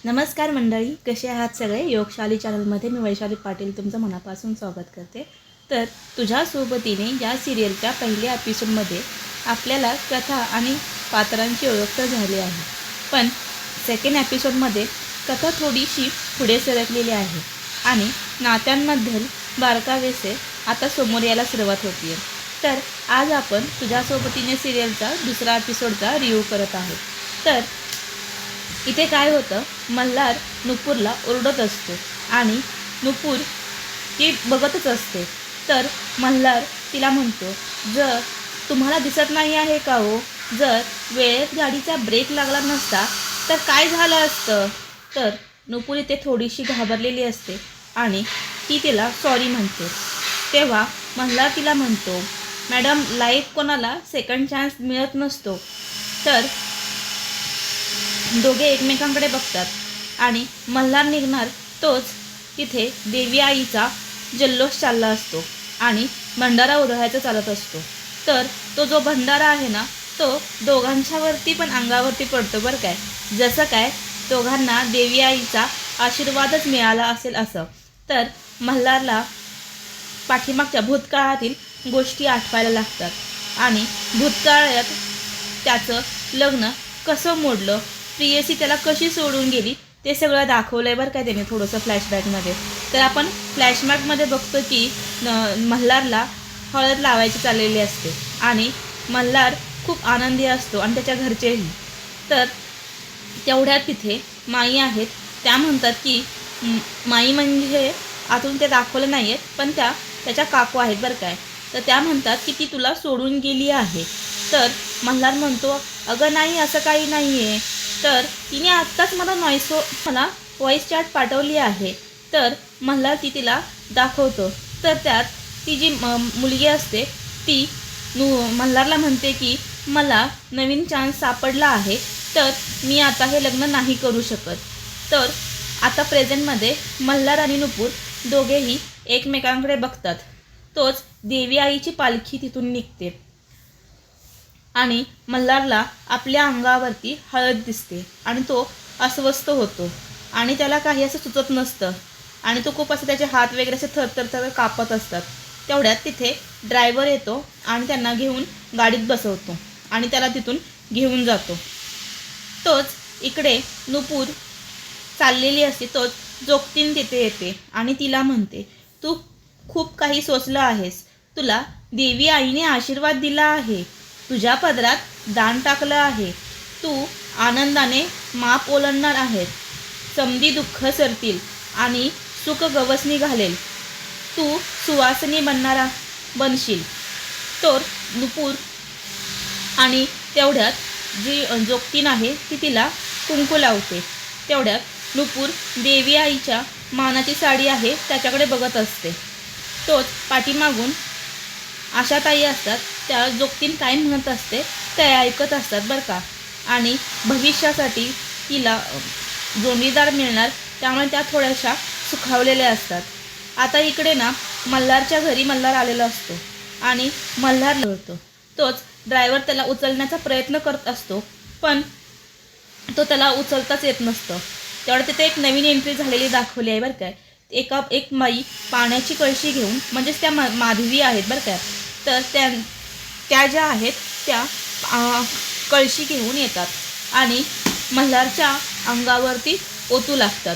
नमस्कार मंडळी, कसे आहात सगळे? योगशाली चॅनलमध्ये मी वैशाली पाटील तुमचं मनापासून स्वागत करते. तर तुझ्या सोबतीने या सिरियलच्या पहिल्या एपिसोडमध्ये आपल्याला कथा आणि पात्रांची ओळख तर झाली आहे, पण सेकंड एपिसोडमध्ये कथा थोडीशी पुढे सरकलेली आहे आणि नात्यांमधील बारकावेसे आता समोर यायला सुरुवात होती आहे. तर आज आपण तुझ्या सोबतीने सिरियलचा दुसरा एपिसोडचा रिव्ह्यू करत आहोत. तर इथे काय होतं, मल्हार नुपूरला ओरडत असतो आणि नुपूर ती बघतच असते. तर मल्हार तिला म्हणतो, जर तुम्हाला दिसत नाही आहे का हो, जर वेळेत गाडीचा ब्रेक लागला नसता तर काय झालं असतं. तर नुपूर इथे थोडीशी घाबरलेली असते आणि ती तिला सॉरी म्हणते. तेव्हा मल्हार तिला म्हणतो, मॅडम, लाईफ कोणाला सेकंड चान्स मिळत नसतो. तर दोघे एकमेकांकडे बघतात आणि मल्हार निघणार तोच तिथे देवी आईचा जल्लोष चालला असतो आणि भंडारा उधळायचा चालत असतो. तर तो जो भंडारा आहे ना, तो दोघांच्यावरती पण अंगावरती पडतो बरं काय, जसं काय दोघांना देवी आईचा आशीर्वादच मिळाला असेल असं. तर मल्हारला पाठीमागच्या भूतकाळातील गोष्टी आठवायला लागतात आणि भूतकाळात त्याचं लग्न कसं मोडलं, प्रियसी त्याला कशी सोडून गेली, ते सगळं दाखवलं आहे बरं काय त्याने थोडंसं फ्लॅशबॅकमध्ये. तर आपण फ्लॅशबॅकमध्ये बघतो की मल्हारला हळद लावायची चाललेली असते आणि मल्हार खूप आनंदी असतो आणि त्याच्या घरचेही. तर तेवढ्यात तिथे माई आहेत, त्या म्हणतात की माई म्हणजे आतून ते दाखवलं नाही आहेत, पण त्याच्या काकू आहेत बरं काय. तर त्या म्हणतात की ती तुला सोडून गेली आहे. तर मल्हार म्हणतो, अगं नाही, असं काही नाही आहे. तर तिने आत्ताच मला व्हॉईस चॅट पाठवली आहे. तर मल्हार तिला दाखवतो. तर त्यात ती जी मुलगी असते ती मल्हारला म्हणते की मला नवीन चान्स सापडला आहे, तर मी आता हे लग्न नाही करू शकत. तर आता प्रेझेंटमध्ये मल्हार आणि नुपूर दोघेही एकमेकांकडे बघतात. तोच देवी आईची पालखी तिथून निघते आणि मल्हारला आपल्या अंगावरती हळद दिसते आणि तो अस्वस्थ होतो आणि त्याला काही असं सुचत नसतं आणि तो खूप असं त्याचे हात वगैरे असे थरथर कापत असतात. तेवढ्यात तिथे ड्रायव्हर येतो आणि त्यांना घेऊन गाडीत बसवतो आणि त्याला तिथून घेऊन जातो. तोच इकडे नुपूर चाललेली असते. तोच जोगतीन तिथे येते आणि तिला म्हणते, तू खूप काही सोचलं आहेस, तुला देवी आईने आशीर्वाद दिला आहे, तुझ्या पदरात दान टाकलं आहे, तू आनंदाने माप ओलांडणार आहेत, समधी दुःख सरतील आणि सुख गवसणी घालेल, तू सुवासिनी बनशील. तर नुपूर आणि तेवढ्यात जी जोगतीन आहे ती तिला कुंकू लावते. तेवढ्यात नुपूर देवी आईच्या मानाची साडी आहे त्याच्याकडे बघत असते. तोच पाठीमागून आशाताई असतात, त्या जोगतीन काय म्हणत असते ते ऐकत असतात बरं का. आणि भविष्यासाठी तिला जोडीदार मिळणार, त्यामुळे त्या थोड्याशा सुखावलेल्या असतात. आता इकडे ना मल्हारच्या घरी मल्हार आलेला असतो आणि मल्हार होतो. तोच ड्रायव्हर त्याला उचलण्याचा प्रयत्न करत असतो, पण तो त्याला उचलताच येत नसतं. तेवढं तिथे एक नवीन एंट्री झालेली दाखवली आहे बरं काय. एक माई पाण्याची कळशी घेऊन, म्हणजेच त्या माधवी आहेत बरं काय. तर त्या ज्या आहेत त्या कळशी घेऊन येतात आणि मल्हारच्या अंगावरती ओतू लागतात.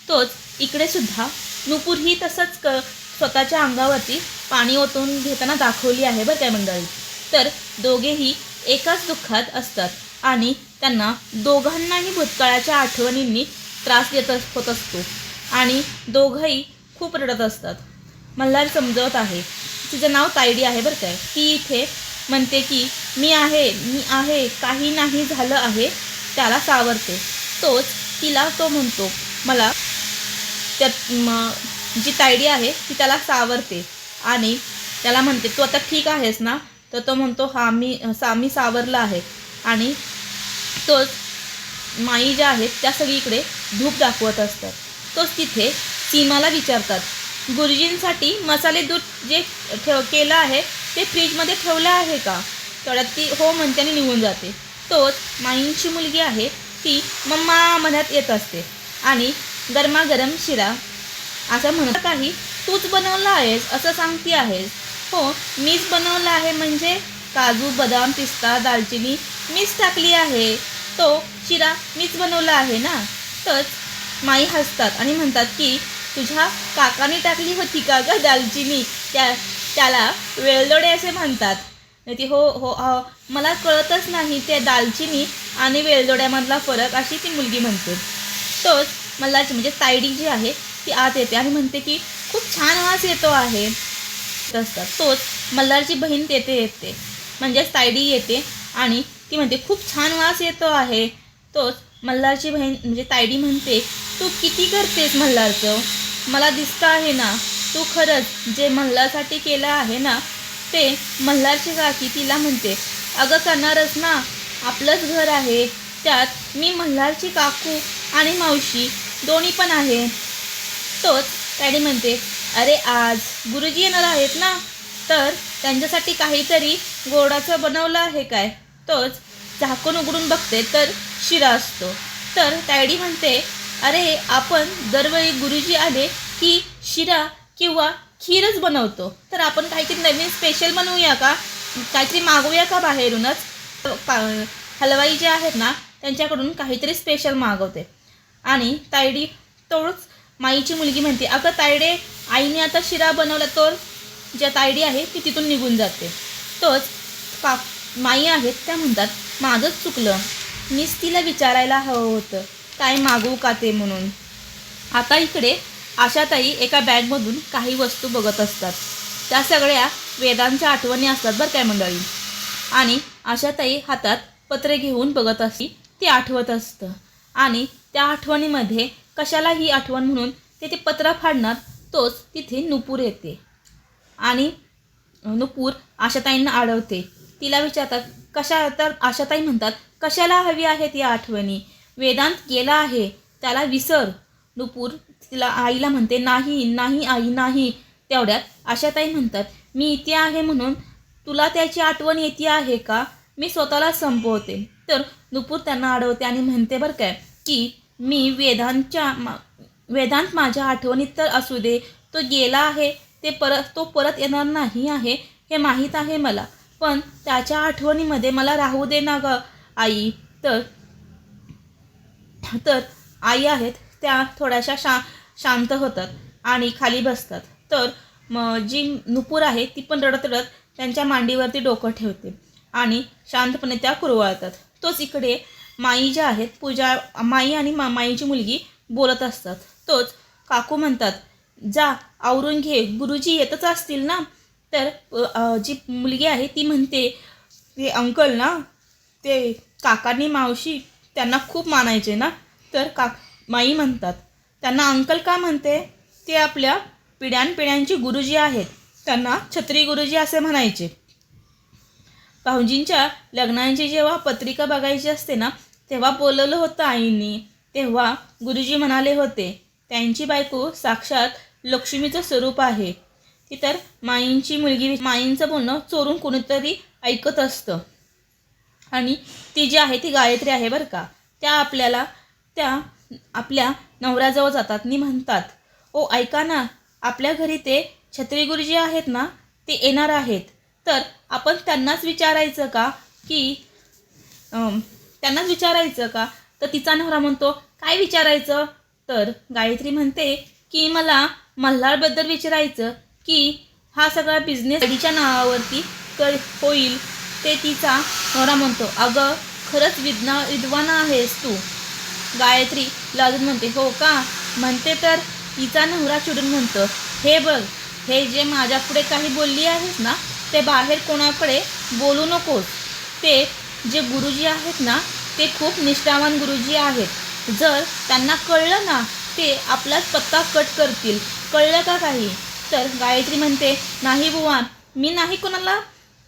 तोच इकडे सुद्धा नुपूर ही तसंच स्वतःच्या अंगावरती पाणी ओतून घेताना दाखवली आहे बरं काय मंडळी. तर दोघेही एकाच दुःखात असतात आणि त्यांना दोघांनाही भूतकाळाच्या आठवणींनी त्रास होत असतो आणि दोघंही खूप रडत असतात. मल्हार समजवत आहे, तिचं नाव तायडी आहे बरं काय. ती इथे म्हणते की मी आहे, काही नाही झालं आहे, त्याला सावरते. तोच तिला तो म्हणतो, मला जी तायडी आहे ती त्याला सावरते आणि त्याला म्हणते, तू आता ठीक आहेस ना. तर तो म्हणतो, हा मी सावरला आहे. आणि तोच माई ज्या आहेत त्या सगळीकडे धूप दाखवत असतात. तोच तिथे सीमाला विचारतात, गुरुजींसाठी मसाले दूध जे केलं आहे ते फ्रीजमध्ये ठेवलं आहे का. तेवढ्यात ती हो म्हणते आणि निघून जाते. तोच माईंची मुलगी आहे ती मम्मा म्हणत येत असते आणि गरमागरम शिरा असं म्हणत काही तूच बनवला आहेस असं सांगती आहेस. हो मीच बनवला आहे म्हणजे काजू बदाम पिस्ता दालचिनी मीच टाकली आहे. तो शिरा मीच बनवला आहे ना. तर माई हसतात आणि म्हणतात की तुझ्या काकाने टाकली होती का गं दालचिनी, त्याला वेलदोडे असे म्हणतात. ती हो हो मला कळतच नाही ते दालचिनी आणि वेलदोड्यामधला फरक अशी ती मुलगी म्हणते. तोच मल्हारची म्हणजे तायडी जी आहे ती आत येते आणि म्हणते की खूप छान वास येतो आहे. असतात तोच मल्हारची बहीण तेथे येते म्हणजेच तायडी येते आणि ती म्हणते खूप छान वास येतो आहे. तोच मल्हारची बहीण म्हणजे तायडी म्हणते तू किती करतेस मल्हारचं, मला दिसतं आहे ना तू खरंच जे मल्हारसाठी केलं आहे ना ते. मल्हारची काकी तिला म्हणते अगं करणारच ना, आपलंच घर आहे, त्यात मी मल्हारची काकू आणि मावशी दोन्ही पण आहे. तोच तायडी म्हणते अरे आज गुरुजी येणार आहेत ना, तर त्यांच्यासाठी काहीतरी गोडाचं बनवलं आहे काय. तोच झाकून उघडून बघते तर शिरा असतो. तर तायडी म्हणते अरे आपण दरवेळी गुरुजी आले की शिरा किंवा खीरच बनवतो, तर आपण काहीतरी नवीन स्पेशल बनवूया का, काहीतरी मागवूया का बाहेरूनच. हलवाई जे आहेत ना त्यांच्याकडून काहीतरी स्पेशल मागवते. आणि तायडी तोच माईची मुलगी म्हणते अगं तायडे आईने आता शिरा बनवला. तर ज्या तायडी आहे ती तिथून निघून जाते. तोच माई आहेत त्या म्हणतात माझंच चुकलं, मीच तिला विचारायला हवं होतं काय मागवू का ते म्हणून. आता इकडे आशाताई एका बॅगमधून काही वस्तू बघत असतात. त्या सगळ्या वेदांच्या आठवणी असतात बरं काय मंडळी. आणि आशाताई हातात पत्रे घेऊन बघत असती, ती आठवत असतं. आणि त्या आठवणीमध्ये कशाला ही आठवण म्हणून ते पत्र फाडणार. तोच तिथे नुपूर येते आणि नुपूर आशाताईंना अडवते. तिला विचारतात कशा, तर आशाताई म्हणतात कशाला हवी आहेत या आठवणी, वेदांत गेला आहे त्याला विसर. नुपूर तिला आईला म्हणते नाही नाही आई नाही. तेवढ्यात आशाताई म्हणतात मी इथे आहे म्हणून तुला त्याची आठवण येते आहे का, मी स्वतःला संपवते. तर नुपूर त्यांना अडवते आणि म्हणते बरं काय की मी वेदांत माझ्या आठवणीत तर असू दे, तो गेला आहे तो परत येणार नाही आहे हे माहीत आहे मला, पण त्याच्या आठवणीमध्ये मला राहू दे ना गं आई. तर आई आहेत त्या थोड्याशा शांत होतात आणि खाली बसतात. तर जी नुपूर आहे ती पण रडत रडत त्यांच्या मांडीवरती डोकं ठेवते आणि शांतपणे त्या कुरवाळतात. तोच इकडे माई ज्या आहेत पूजा माई आणि माईची मुलगी बोलत असतात. तोच काकू म्हणतात जा आवरून घे गुरुजी येतच असतील ना. तर जी मुलगी आहे ती म्हणते ते अंकल ना, ते काकांनी मावशी त्यांना खूप मानायचे ना. तर माई म्हणतात त्यांना अंकल का म्हणते, ते आपल्या पिढ्यानपिढ्यांचे गुरुजी आहेत, त्यांना छत्री गुरुजी असे म्हणायचे. भाऊजींच्या लग्नांची जेव्हा पत्रिका बघायची असते ना तेव्हा बोलवलं होतं आईंनी, तेव्हा गुरुजी म्हणाले होते त्यांची बायको साक्षात लक्ष्मीचं स्वरूप आहे. ती तर माईंची मुलगी माईंचं बोलणं चोरून कोणीतरी ऐकत असतं. आणि ती जी आहे ती गायत्री आहे बरं का. त्या आपल्या नवऱ्याजवळ जातात आणि म्हणतात ओ ऐका ना, आपल्या घरी ते छत्री गुरुजी आहेत ना ते येणार आहेत, तर आपण त्यांनाच विचारायचं का तर तिचा नवरा म्हणतो काय विचारायचं. तर गायत्री म्हणते की मला मल्हारबद्दल विचारायचं की हा सगळा बिझनेस आईच्या नावावरती होईल. ते तिचा नवरा म्हणतो अगं खरंच विद्वान आहेस तू. गायत्री लाजून म्हणते हो का म्हणते. तर तिचा नवरा चिडून म्हणतो हे बघ, हे जे माझ्या पुढे काही बोलली आहेस ना ते बाहेर कोणाकडे बोलू नकोस. ते जे गुरुजी आहेत ना ते खूप निष्ठावान गुरुजी आहेत, जर त्यांना कळलं ना ते आपलाच पत्ता कट करतील, कळलं का काही. तर गायत्री म्हणते नाही बुवा, मी नाही कोणाला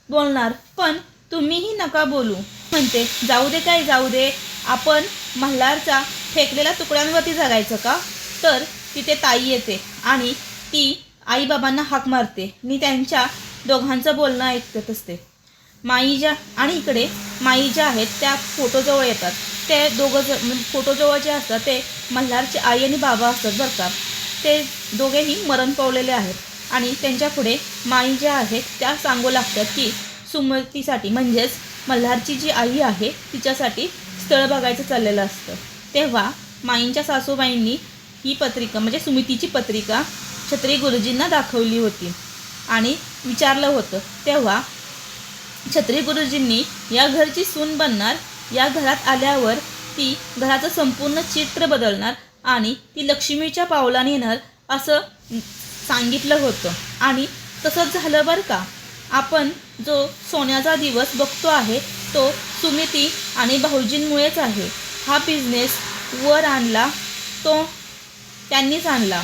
बोलणार, पण तुम्हीही नका बोलू. म्हणते जाऊ दे काय जाऊ दे, आपण मल्हारचा फेकलेल्या तुकड्यांवरती जगायचं का. तर तिथे ताई येते आणि ती आईबाबांना हाक मारते आणि त्यांच्या दोघांचं बोलणं ऐकत असते. माई ज्या आणि इकडे माई ज्या आहेत त्या फोटोजवळ येतात ते दोघं फोटो जवळचे असतात ते मल्हारची आई आणि बाबा असतात बरं का. ते दोघेही मरण पावलेले आहेत आणि त्यांच्यापुढे माई ज्या आहेत त्या सांगू लागतात की सुमतीसाठी म्हणजेच मल्हारची जी आई आहे तिच्यासाठी स्थळ बघायचं चाललेलं असतं. तेव्हा माईंच्या सासूबाईंनी ही पत्रिका म्हणजे सुमितीची पत्रिका छत्री गुरुजींना दाखवली होती आणि विचारलं होतं. तेव्हा छत्री गुरुजींनी या घरची सून बनणार, या घरात आल्यावर ती घराचं संपूर्ण चित्र बदलणार आणि ती लक्ष्मीच्या पावलाने येणार असं सांगितलं होतं. आणि तसंच झालं बरं का. आपण जो सोन्याचा दिवस बघतो आहे तो सुमिती आणि भाऊजींमुळेच आहे. हा बिझनेस वर आणला तो त्यांनीच आणला.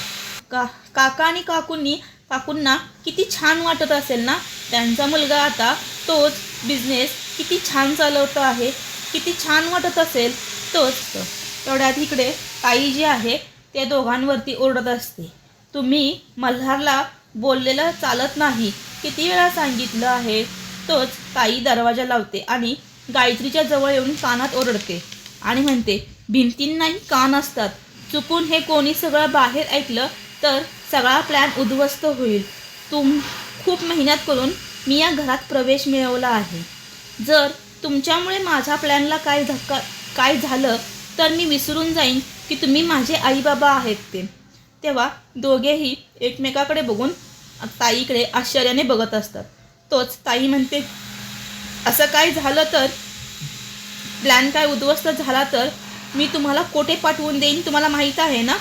काका आणि काकूंना किती छान वाटत असेल ना. त्यांचा मुलगा आता तोच बिझनेस किती छान चालवतो आहे, किती छान वाटत असेल तोच. तेवढ्यात इकडे ताई जी आहे त्या दोघांवरती ओरडत असते, तुम्ही मल्हारला बोललेलं चालत नाही, किती वेळा सांगितलं आहे. तोच ताई दरवाजा लावते आणि गायत्रीच्या जवळ येऊन कानात ओरडते आणि म्हणते, भिंतींनाही कान असतात, चुकून हे कोणी सगळं बाहेर ऐकलं तर सगळा प्लॅन उद्ध्वस्त होईल. खूप मेहनत करून मी या घरात प्रवेश मिळवला आहे. जर तुमच्यामुळे माझ्या प्लॅनला काय झालं तर मी विसरून जाईन की तुम्ही माझे आईबाबा आहेत ते. तेव्हा दोघेही एकमेकाकडे बघून ताईकडे आश्चर्याने बघत असतात. तोच ताई म्हणते, असं काय झालं तर, प्लॅन काय उद्ध्वस्त झाला तर मी तुम्हाला कोठे पाठवून देईन तुम्हाला माहीत आहे ना.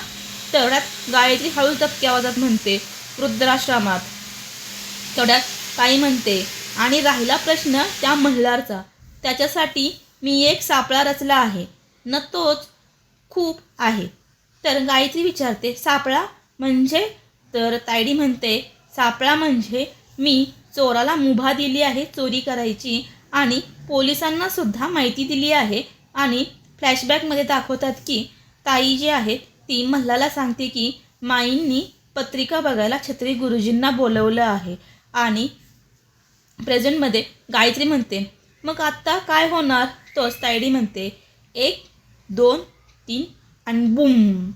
तेवढ्यात गायत्री हळूच दबक्या आवाजात म्हणते, वृद्धाश्रमात. तेवढ्यात ताई म्हणते, आणि राहिला प्रश्न त्या मल्हारचा, त्याच्यासाठी मी एक सापळा रचला आहे न, तोच खूप आहे. तर गायत्री विचारते, सापळा म्हणजे? तर तायडी म्हणते, सापळा म्हणजे मी चोराला मुभा दिली आहे चोरी करायची आणि पोलिसांना सुद्धा माहिती दिली आहे. आणि फ्लॅशबॅकमध्ये दाखवतात की ताई जी आहे ती मल्हारला सांगते की माईंनी पत्रिका बघायला छत्री गुरुजींना बोलवलं आहे. आणि प्रेझेंटमध्ये गायत्री म्हणते, मग आत्ता काय होणार? तोच तायडी म्हणते, 1 2 3 आणि बूम,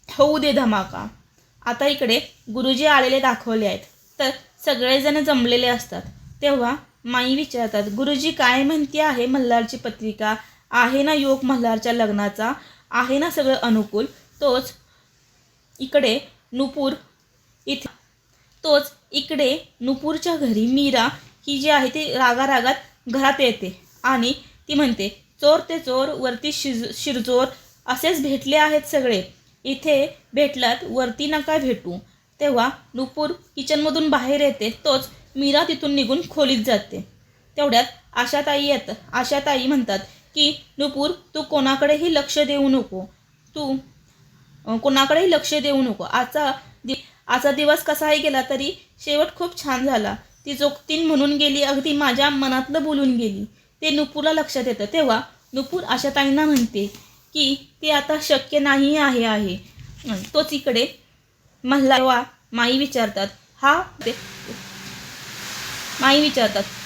होऊ दे धमाका. आता इकडे गुरुजी आलेले दाखवले आहेत तर सगळेजण जमलेले असतात. तेव्हा माई विचारतात, गुरुजी काय म्हणते आहे मल्हारची पत्रिका? आहे ना योग मल्हारच्या लग्नाचा? आहे ना सगळं अनुकूल? तोच इकडे नुपूरच्या घरी मीरा ही जी आहे ती रागारागात घरात येते आणि ती म्हणते, चोर ते चोर वरती शिरचोर असेच भेटले आहेत सगळे, इथे भेटलात वरती नका भेटू. तेव्हा नुपूर किचनमधून बाहेर येते. तोच मीरा तिथून निघून खोलीत जाते. तेवढ्यात आशाताई म्हणतात की नुपूर, तू कोणाकडेही लक्ष देऊ नको. आजचा दिवस कसाही गेला तरी शेवट खूप छान झाला. ती जोगतीन म्हणून गेली, अगदी माझ्या मनातलं बोलून गेली. ते नुपूरला लक्षात येतं. तेव्हा नुपूर आशाताईंना म्हणते की ते आता शक्य नाही आहे. तोच इकडे मल्हार माई विचारतात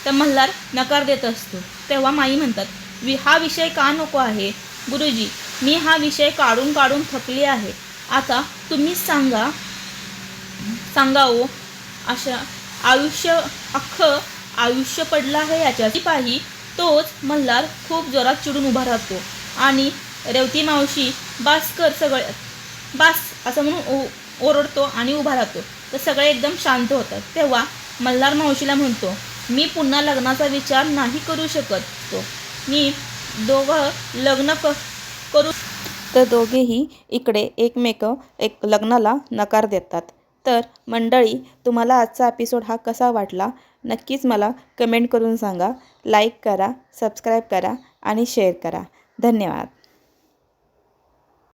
तर मल्हार नकार देत असतो. तेव्हा माई म्हणतात, हा विषय का नको आहे गुरुजी? मी हा विषय काढून थकले आहे. आता तुम्हीच सांगा अशा अख्खं आयुष्य पडलं आहे याच्याची पाही. तोच मल्हार खूप जोरात चिडून उभा राहतो आणि रेवती मावशी बास कर सगळं बास असं म्हणून ओरडतो आणि उभा राहतो. तर सगळे एकदम शांत होतात. तेव्हा मल्हार मावशीला म्हणतो, मी पुन्हा लग्नाचा विचार नाही करू शकत. मी दोघं लग्न करू. तर दोघेही इकडे लग्नाला नकार देतात. तर मंडळी, तुम्हाला आजचा एपिसोड हा कसा वाटला नक्कीच मला कमेंट करून सांगा. लाईक करा, सबस्क्राईब करा आणि शेअर करा. धन्यवाद.